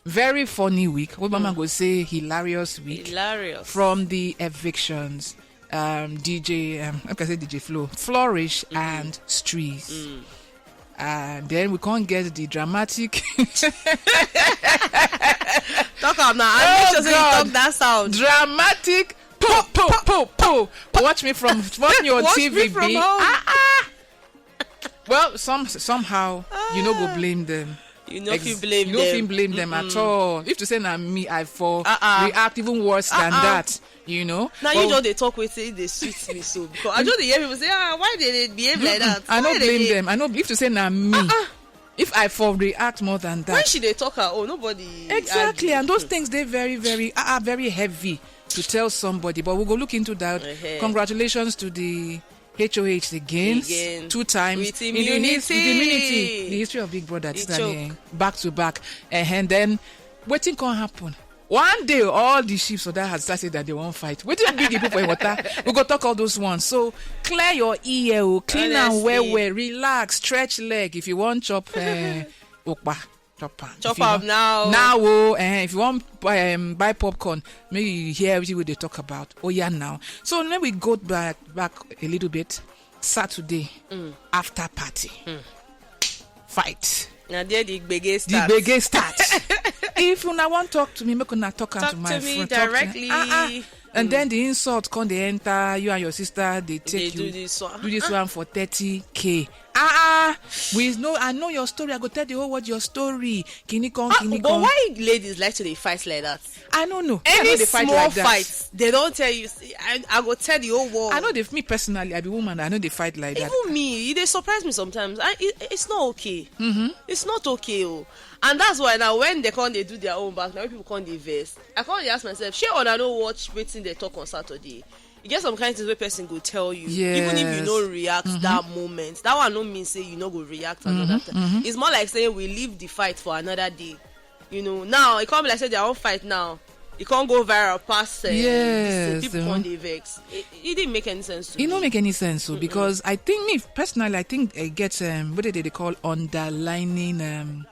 very funny week. What mama go say hilarious week. Hilarious. From the evictions. DJ, I can say DJ Flo, Flourish and Streets. And then we can't get the dramatic. Talk out now. I make sure you talk that sound. Dramatic. Po. Watch me from your Watch TV. me from home. Well, somehow you know go blame them. You know if you blame them at all. If to say na me, I for react even worse than that. You know. Now you just they talk with it, they sweet me so because I just hear people say, why they behave like that? I don't blame them. I know if to say na me. If I for react more than that. When should they talk her? Oh, nobody. Exactly, and those things they very, very very heavy to tell somebody. But we'll go look into that. Congratulations to the HOH again 2 times with immunity. The history of Big Brother back to back, and then waiting can happen. One day, all the sheep so that has started that they won't fight. Wait till big people for water. We go talk all those ones. So clear your ear, clean and well, relax, stretch leg. If you want chop, okpa. Chop up now. Now, if you want buy popcorn, maybe you hear everything they talk about. Oh yeah, now. So let me go back a little bit. Saturday after party, fight. Now there the biggest start. If you want talk to me, make una talk to my me friend directly. And then the insult come they enter you and your sister. They take do this one for 30K. I know your story. I go tell the whole world your story. But why ladies like to they fight like that? I don't know. Any they small fight fights, they don't tell you. I go tell the whole world. I know me personally. I be woman. I know they fight like that. Even me, they surprise me sometimes. It's not okay. It's not okay. And that's why now when they come, they do their own back. Now when people come, they vex. I can't ask myself, sure or I don't watch waiting they talk on Saturday. You get some kind of things where person go tell you, even if you no react that moment. That one no mean say you no go react another time. It's more like saying we leave the fight for another day. You know, now it can't be like say their own fight now. It can't go viral past people on the vex. It didn't make any sense to me. It don't make any sense, so because I think me personally, I think it gets what do they call underlining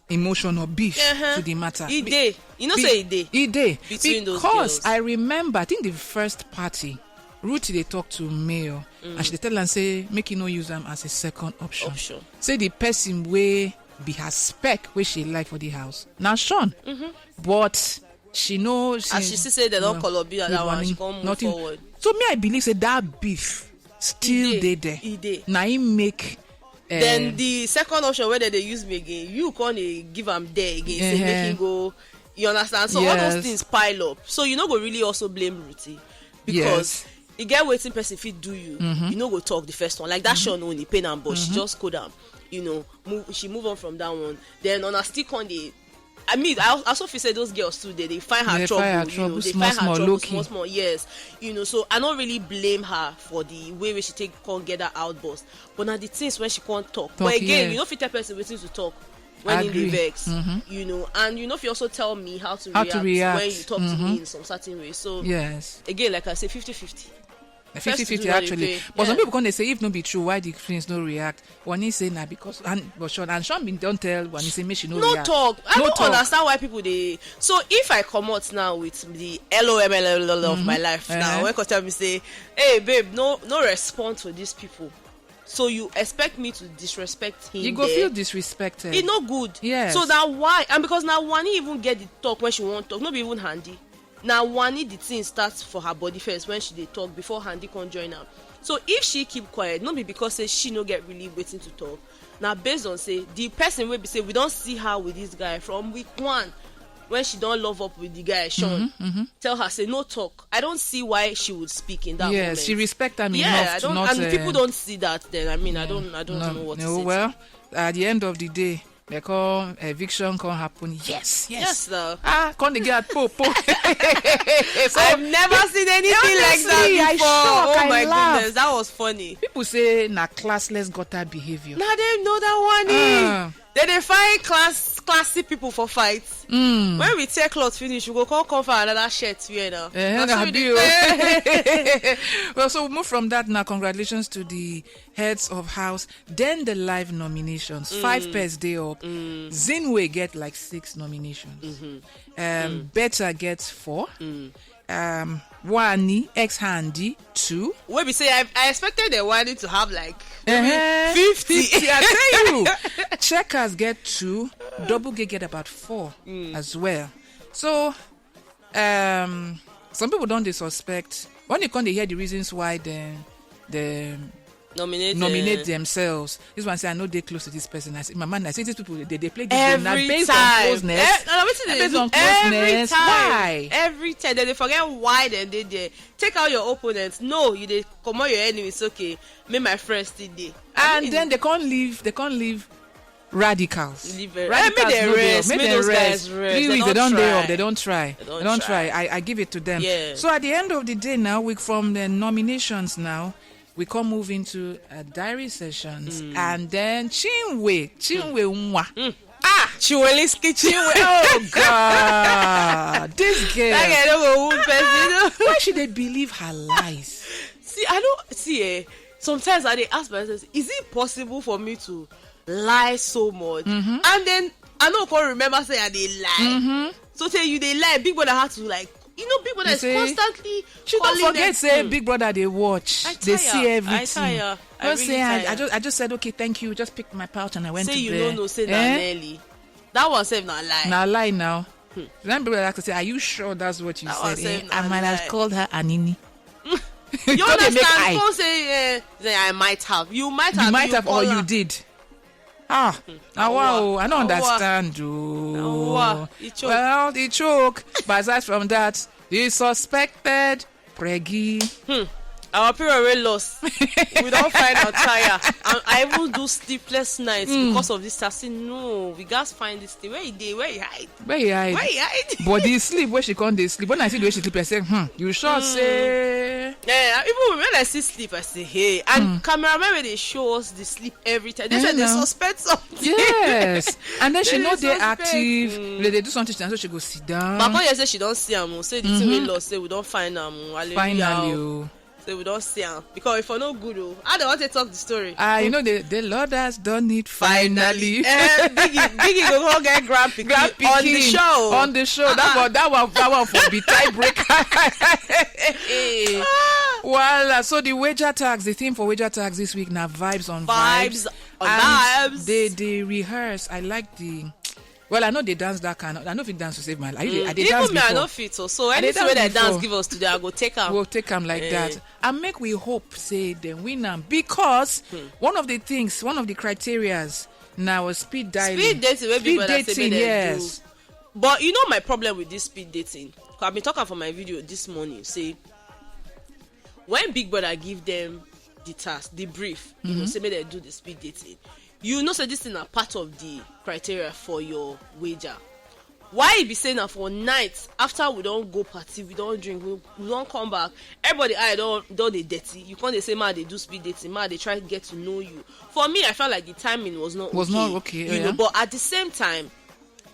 emotion or beef to the matter. Say it day between those girls. I remember, I think the first party, Ruthie they talk to Mayo and she tell and say make you no use them as a second option. Say the person way be her spec where she like for the house. Now Shaun, but she knows as she say they don't call up that one. She can't move forward. So me I believe say that beef still there. Now he make. Then the second option whether they use me again, you can't give them there again, say make him go. You understand? So all those things pile up. So you know go really also blame Ruthie because you get waiting person fit do you. You know go talk the first one like that Shaun only pain and but she just go down. You know, she move on from that one. Then on a stick on the. I mean, I also feel say those girls too. They find her trouble. You know, they find her trouble small. Yes, you know. So I don't really blame her for the way she can't get her outburst. But now the things when she can't talk. But again, you know, if you tell person waiting to talk when in the vex, you know, and you know, if you also tell me how to react when you talk to me in some certain way. So again, like I say, 50-50. 50-50 actually. But some people can they say if no be true, why the friends no react? Wanni say nah because Shaun don't tell Wanni say make she no react. Talk. I don't understand why people they. So if I come out now with the LOML of my life now, when tell me say, hey babe, no response to these people. So you expect me to disrespect him? You go feel disrespected. It's not good. Yeah. So that why? And because now Wanni even get the talk when she won't talk, not be even handy. Now Wanni the thing starts for her body first when she dey talk before Handy can join her. So if she keep quiet, not be because say she no get really waiting to talk. Now based on say the person will be say we don't see her with this guy from week 1 when she don't love up with the guy Shaun. Tell her say no talk. I don't see why she would speak in that moment. Yes, she respect them enough to not. And people don't see that. Then I mean I don't know what to say. Well, at the end of the day. They call eviction can happen. Yes, sir. Can't they get po? So, I've never seen anything like that before. Oh my goodness, that was funny. People say na classless gutter behavior. Now they know that one. they find classy people for fights. When we take clothes finish, we go come for another shirt wear now. Well, so we move from that now. Congratulations to the heads of house. Then the live nominations. 5 pairs day up. Chinwe get like 6 nominations. Betha gets 4. Wanni ex-handy 2. Wait, we say I expected the Wanni to have like 50. I tell you. Checkers get 2. Doublekay get about 4 as well. So some people don't suspect when they come they hear the reasons why the nominate themselves. This one say I know they close to this person. I say my man, I say these people they play this game now based on closeness. Based on closeness. Why? Every time they forget why they did there. Take out your opponents. No, you they come out your enemies. Okay, make my friends still there. And then they can't leave radicals. Make them rest. 3 weeks they don't try. I give it to them. Yeah. So at the end of the day now, from the nominations now, we can move into diary sessions, and then Chinwe Nwa. Chinwe. Oh God, this girl. Why should they believe her lies? Sometimes I ask myself, is it possible for me to lie so much? And then I don't remember saying I they lie. So tell you they lie. Big Brother had to like. Big Brother is constantly. She don't forget say Big Brother they watch, they see everything. I just said okay, thank you. Just picked my pouch and I went to bed. Say you don't know, say that Nelly. That one said not lie. Now lie now. Then Big Brother say, are you sure that's what you said? I might have called her Anini. You understand? People say I might have. You might have, or you did. Wow, I don't understand. Well, they choke. But aside from that, the suspected preggy. Our period we lost. We don't find our tire. And I even do sleepless nights because of this. I say no, we guys find this thing. Where he hide? But they sleep where she can't they sleep. When I see the way she sleep, I say, you sure say. Yeah, even when I see sleep, I say, hey. And cameraman when they show us the sleep every time, they say they suspect something. Yes. And then she know they're active. They do something, so she go sit down. But when you say she don't see them, say the thing we lost, say we don't find them. Finally. So we don't see them because if we're not good, I don't want to talk the story. The Lord has done it finally. Biggie go get Grand Picking on the show. That one for the tiebreaker. Well, so the wager tags, the theme for wager tags this week now vibes on vibes. They rehearse. I like the. Well, I know they dance that kind of. I know if it dance to save my life. I did dance before. I know fit so anything where they dance give us today, I go take them. We'll take them like that. And make we hope say they win them because one of the criterias now is speed dating. Speed dating, yes. But you know my problem with this speed dating. I've been talking for my video this morning. Say when Big Brother give them the task, the brief, say maybe they do the speed dating. You know, so this is a part of the criteria for your wager. Why be saying that for nights after we don't go party, we don't drink, we don't come back, everybody don't they dirty. You can't say man they do speed dating, man they try to get to know you. For me, I felt like the timing was not okay. You know, but at the same time,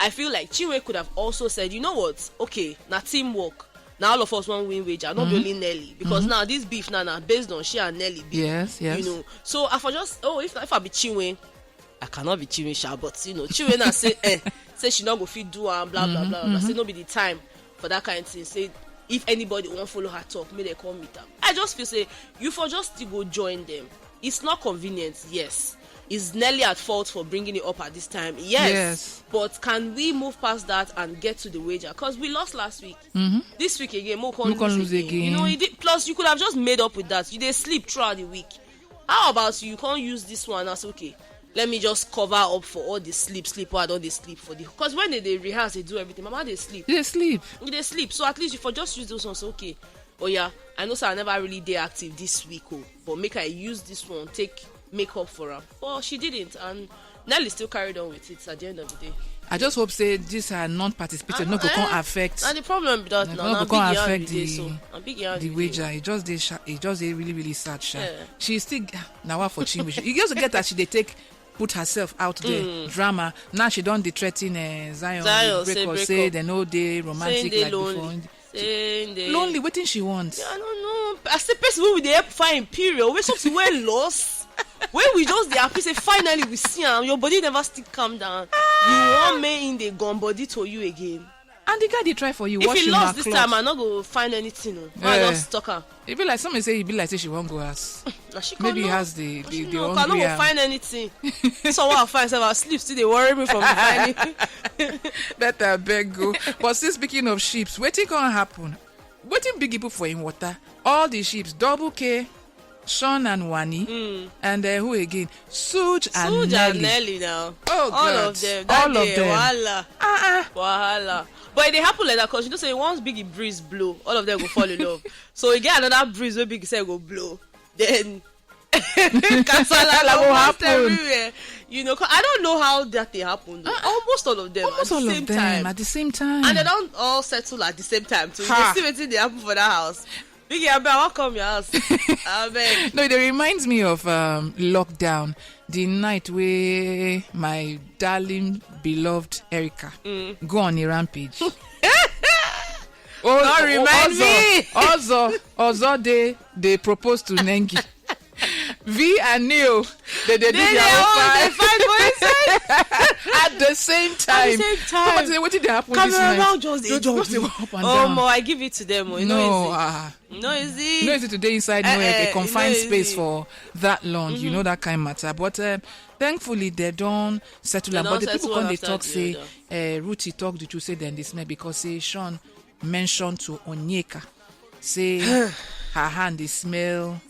I feel like Chinwe could have also said, you know what? Okay, now teamwork. Now all of us want win wager, not only Nelly, because now this beef now based on she and Nelly. Yes. You know, so if I be Chinwe. I cannot be Chinwe, but Chinwe now say she not go fit do and blah blah blah. Say no be the time for that kind of thing. Say if anybody won't follow her talk, may they come meet them. I just feel say you for just to go join them. It's not convenient, yes. Is Nelly at fault for bringing it up at this time? Yes. But can we move past that and get to the wager? Because we lost last week. This week again, more can lose again. Plus you could have just made up with that. You did sleep throughout the week. How about you can't use this one as okay? Let me just cover up for all the sleep or I don't they sleep for the because when they rehearse they do everything. Mama they sleep. They sleep. So at least if I just use those ones, okay. Oh yeah, I know so I never really did active this week, but make I use this one, make up for her. Well, she didn't, and Nelly still carried on with it at the end of the day. I just hope say this non-participated not going to affect. And the problem with that now, going to affect the wager. It just really really sad. She still now for Chinwe. You just get that she they take put herself out there, drama. Now she don't threaten Zion break or say they know they romantic like before. Lonely, what thing she wants? I don't know. As a person we dey help find period, we something well lost. When we just dey happy say finally we see him, your body never still calm down. You want me in the gun body to you again. And the guy they try for you. If he lost this time, I'm not go find anything. I just stuck her. It be like somebody say he be like say she won't go ask. Maybe he has the no, I not go find anything. So what I find myself I sleep still they worry me from finding. Better beg go. But still speaking of sheep, waiting gonna happen. Waiting big people for in water. All the sheep, Doublekay, Shaun and Wanni, and who again? Suge and Nelly now. Oh all God. of them. All of them. Wahala. Wahala. But it happen like that because you know say once big breeze blow, all of them go fall in love. So you get another breeze where big say go blow, then kasala will happen everywhere. You know, I don't know how that thing happened. Almost all of them at the same time, and they don't all settle at the same time too. You see what they happen for that house. Biggie, I bet I'll come your house. I bet. No, it reminds me of lockdown. The night where my darling beloved Erica go on a rampage. Don't remind me. Also they proposed to Nengi. V and Neo, they do their fight at the same time. What did they happen this night? Just up and down. I give it to them. No easy today inside a confined space for that long. You know that kind of matter. But thankfully they don't settle. But the people when they talk say, Ruthie talk the truth say then this may because say Shaun mentioned to Onyeka say her hand they smell.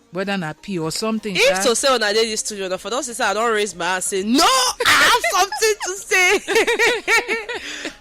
Whether not pee or something. If to say on a day studio, for those say I don't raise my hand, say no, I have something to say.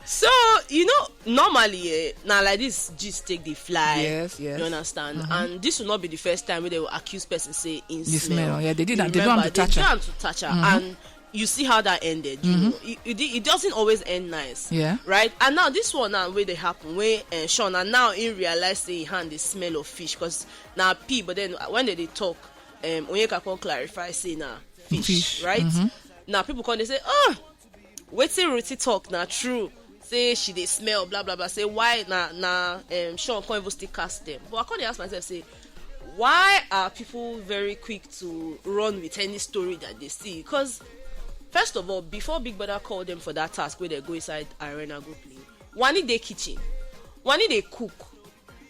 So you know, normally now like this, just take the fly. Yes. You understand? And this will not be the first time where they will accuse person say in smell. Yeah, they did that. They don't have to touch her. And you see how that ended. You know, it doesn't always end nice. Yeah. Right. And now this one now where they happen where Shaun and now in realize say hand the smell of fish because now pee. But then when they talk, Onyeka can clarify say now fish. Right. Now people come they say wait till Ruthie talk now true. Say she they smell blah blah blah. Say why now Shaun can't even still cast them. But I can't ask myself say why are people very quick to run with any story that they see? Because first of all, before Big Brother called them for that task where they go inside arena go play, Wanni dey kitchen, Wanni dey cook,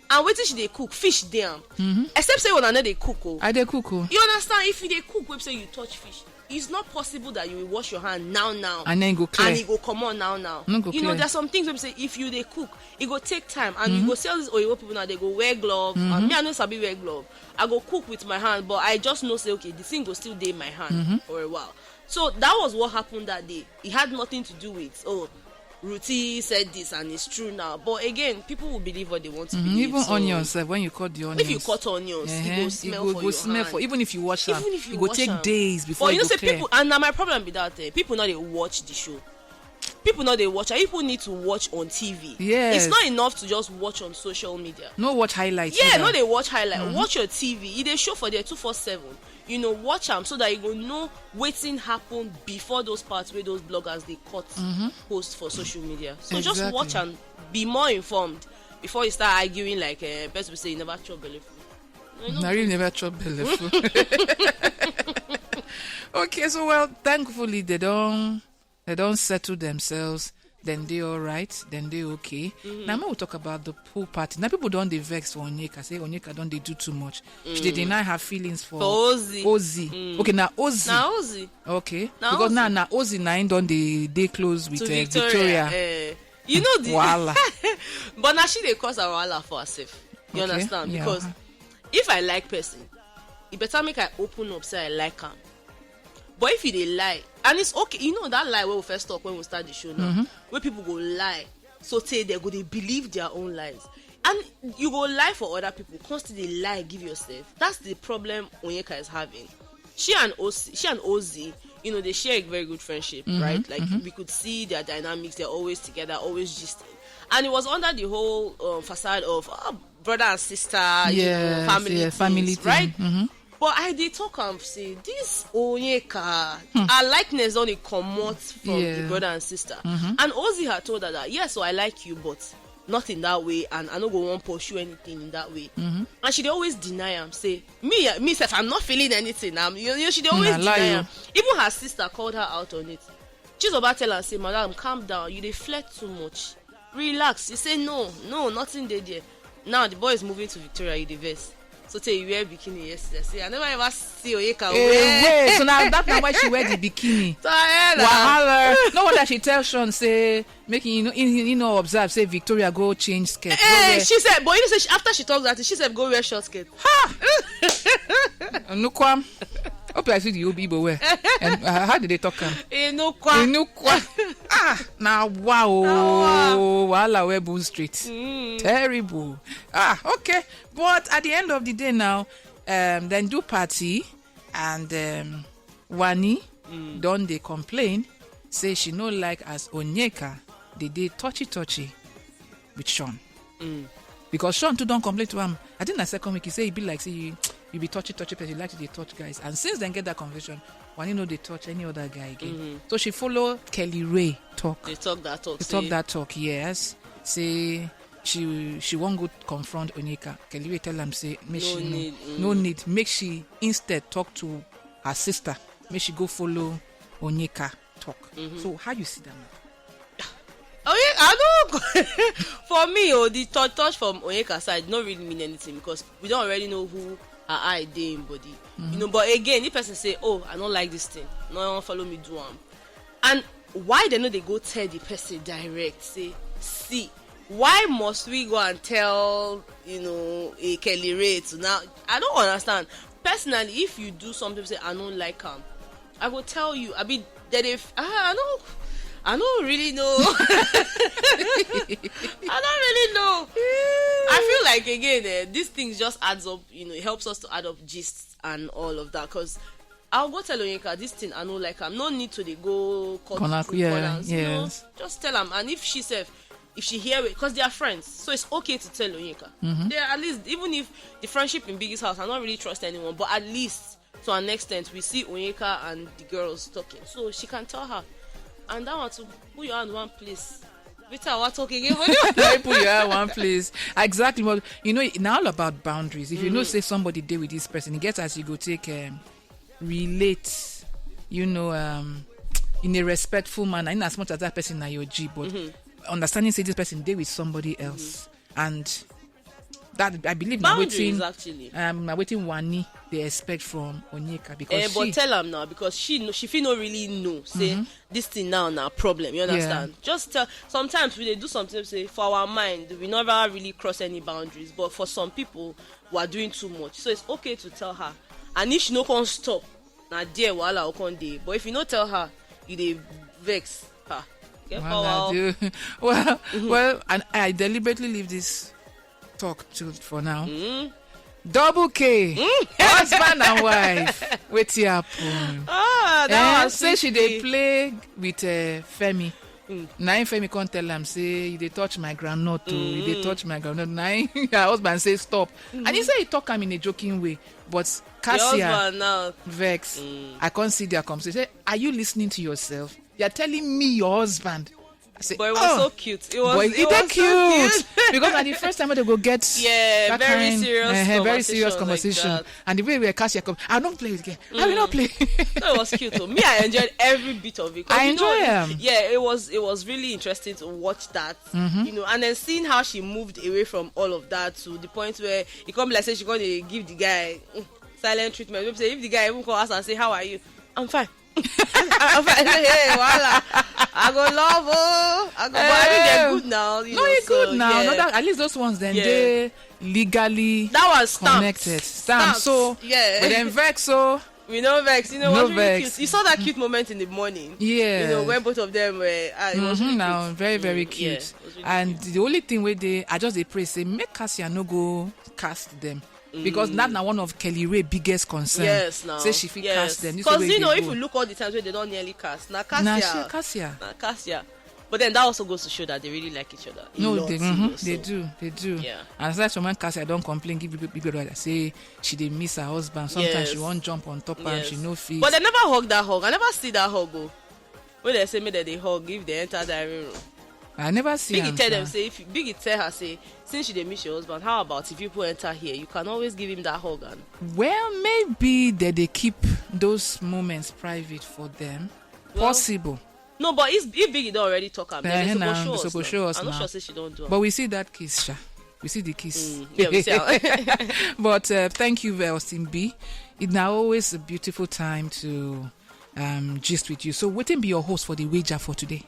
and wetin she dey cook fish dem. Except say una no dey cook o. I dey cook o. You understand? If you dey cook, wey say you touch fish, it's not possible that you will wash your hand now and then go clear and it go come on now. You know, there's some things wey say if you dey cook, it go take time and you go see all these oyibo people now they go wear glove and me I no sabi wear glove. I go cook with my hand, but I just know say okay the thing go still dey in my hand for a while. So that was what happened that day. It had nothing to do with Ruthie said this and it's true now. But again, people will believe what they want to believe. Even onions, when you cut the onions. If you cut onions, it will smell for your hand. Even if you wash them, it will take days before but you know, say clear. people, and now my problem be that people now they watch the show. People know they watch. People need to watch on TV. Yes. It's not enough to just watch on social media. No watch highlights. Yeah, no they watch highlights. Watch your TV. They show for their 247. You know, watch them so that you go know waiting happen before those parts where those bloggers they cut post for social media. So just watch and be more informed before you start arguing like best we say you never chop belly food. I really never chop belly food. Okay, so well, thankfully they don't settle themselves. Then they all right, then they okay. Now we'll talk about the pool party. Now people don't they vex for Onyeka. Say Onyeka don't they do too much. She deny her feelings for Ozzy. Okay, now Ozzy. Okay. Because now Ozzy now don't they close with Victoria. You know the Wala. But now she they cause a wala for herself. You understand? Yeah. Because if I like person, it better make I open up say I like her. But if you they lie, and it's okay, you know that lie where we first talk when we start the show now, where people go lie, so say they believe their own lies, and you go lie for other people, constantly lie, give yourself. That's the problem Onyeka is having. She and Ozzy, you know, they share a very good friendship, right? Like we could see their dynamics; they're always together, always gisting, and it was under the whole facade of brother and sister, family, right? But I did talk and say this Onyeka, our likeness don't come out from the brother and sister. And Ozzy had told her that yes, so I like you, but not in that way, and I don't go want to pursue anything in that way. And she always deny him, say me self, I'm not feeling anything. She always deny him. Even her sister called her out on it. She's about to tell her, say, madam, calm down, you they flirt too much. Relax. You say no, nothing there. Now the boy is moving to Victoria, you the vest. So tell you wear bikini yesterday. Say, I never ever see Onyeka wear. So now that's not why she wear the bikini. Wahala. No wonder she tells Shaun, say, making observe, say Victoria go change skirt. She said, but you know, say after she talks that, she said go wear short skirt. Nukwam. Hope I see the Obi wear. And how did they talk? Inukwa. Now wow, wahala wear Boone Street. Terrible. Okay. But at the end of the day now, then do party and Wanni don't they complain, say she no like as Onyeka they did touchy with Shaun. Because Shaun too don't complain to him. I think the second week he say he be like, say you be touchy person, you like to touch guys. And since then get that conversation, Wanni know they touch any other guy again. So she follow Kelly Ray talk. They talk that talk. Yes. Say she won't go confront Onyeka. Kelly Ray tell them, say no need. Make she instead talk to her sister. Make she go follow Onyeka talk. So how you see that now? I know. For me, the touch from Onyeka side don't really mean anything because we don't already know who her eye dey in body. But again, if person say, oh, I don't like this thing, no one follow me do am. And why they know they go tell the person direct, say, see, why must we go and tell a Kelly Ray to now? I don't understand. Personally, if you do something, say I don't like him, I will tell you. I mean that if I don't really know. I don't really know. I feel like again, these things just adds up. It helps us to add up gists and all of that. Because I'll go tell Onyeka this thing. I know like I'm no need to they go corners. Yes. Just tell them. And if she hear it, because they are friends, so it's okay to tell Onyeka. They at least, even if the friendship in Biggie's house, I don't really trust anyone, but at least to an extent, we see Onyeka and the girls talking, so she can tell her. And that one to put your hand one place. Betha, what talking again? Put your hand one place. Exactly. Well, it's now all about boundaries. If you know, say somebody did with this person, it gets as you go take relate. In a respectful manner, in as much as that person are your G, but understanding say this person did with somebody else, and that I believe now waiting Wanni they expect from Onyeka because but tell them now because she feel no really know say this thing now problem, you understand? Just tell. Sometimes when they do something, say for our mind we never really cross any boundaries, but for some people we are doing too much, so it's okay to tell her. And if she no can stop, now dear wahala can dey. But if you no tell her, you dey vex her. Well, and I deliberately leave this talk for now. Doublekay, husband and wife, wait happen. That was say she dey play with Femi. Now Femi can't tell him, say you dey touch my groundnut too. You dey touch my groundnut. Now her husband say stop, and he say he talk him in a joking way, but Cassia vex. I can't see their conversation. Say, are you listening to yourself? You're telling me your husband. I say, but it was so cute. It was cute. So cute. Because at the first time they go get that very serious conversation. Like and the way we Cassia come, I don't play with game. I will not play. No, it was cute. So me, I enjoyed every bit of it. I enjoy them. Yeah, it was really interesting to watch that. And then seeing how she moved away from all of that to the point where it come like say she gonna give the guy silent treatment. If the guy even call us and say, "How are you?" I'm fine. I'm fine. Hey, voila. I go love but I mean they're good now. It's good now. Yeah. No, at least those ones then they legally that was connected. Stamp. So but then vex so we know vex. It was really cute. You saw that cute moment in the morning. Yeah. When both of them were it was really now cute. Very, very cute. Really and cute. The only thing where I just pray say make Cassia no go cast them. Because that's now one of Kelly Ray's biggest concern. Yes, now. Say she cast them. Because if you look all the times where they don't nearly cast. Now Cassia. Cassia. But then that also goes to show that they really like each other. They do. Yeah. And that's when Cassie, I don't complain, give people that say she did miss her husband. Sometimes she won't jump on top and she no feet. But they never hug that hug. I never see that hug go. When they say me that they hug if they enter the room. I never see Biggie tell them, say, if Biggie tell her, say, since she did miss your husband, how about if people enter here, you can always give him that hug. And well, maybe that they keep those moments private for them. Possible. No, but if Biggie don't already talk about it, they're supposed to show us. I'm not sure say she don't do it. But we see that kiss, Sha. We see the kiss. Yeah, we see But thank you, Austin B. It's now always a beautiful time to gist with you. So, what will be your host for the wager for today?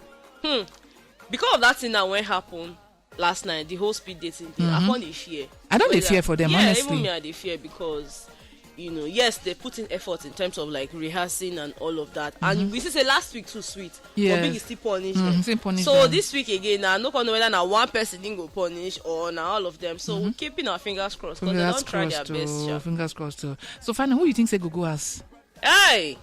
Because of that thing that went happen last night, the whole speed dating thing, I found the fear. I don't fear for them, honestly. Even me, I fear because, yes, they put in effort in terms of like rehearsing and all of that. And we say last week too sweet, but Biggie still punish them. So this week again, now no know whether now one person didn't go punish or now all of them. So we're keeping our fingers crossed because they don't try their best. Fingers crossed too. So finally, who do you think say go as? Hey.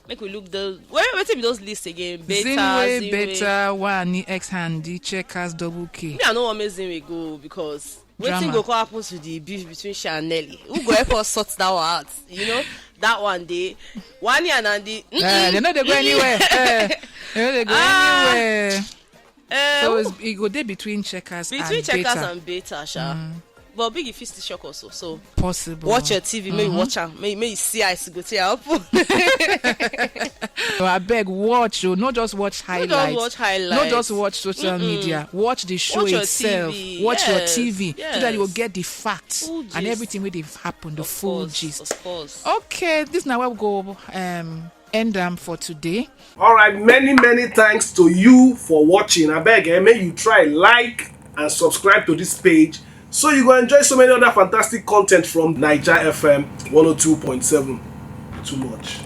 Make we look the where be those lists again? Chinwe, Betha, Wanni, X-Handy, Checkers, Doublekay. Me, I know what makes Chinwe go because waiting go happen to the beef between Sha and Nelly. Who go help us sort that one out? That one day, Wanni and Andy. They know they go anywhere. They know they go anywhere. So it go there between Checkers and Betha, Sha. But Big if still shock also, so possible. Watch your TV, maybe watch her, maybe see ice go to help. So I beg, watch you, not just watch highlights. Not just watch social media. Watch the show itself. Watch your TV so that you will get the facts and everything where they've happened, the full gist. Of course. Okay, this now we'll go end for today. All right, many thanks to you for watching. I beg, may you try like and subscribe to this page. So you go enjoy so many other fantastic content from Naija FM 102.7. Too much.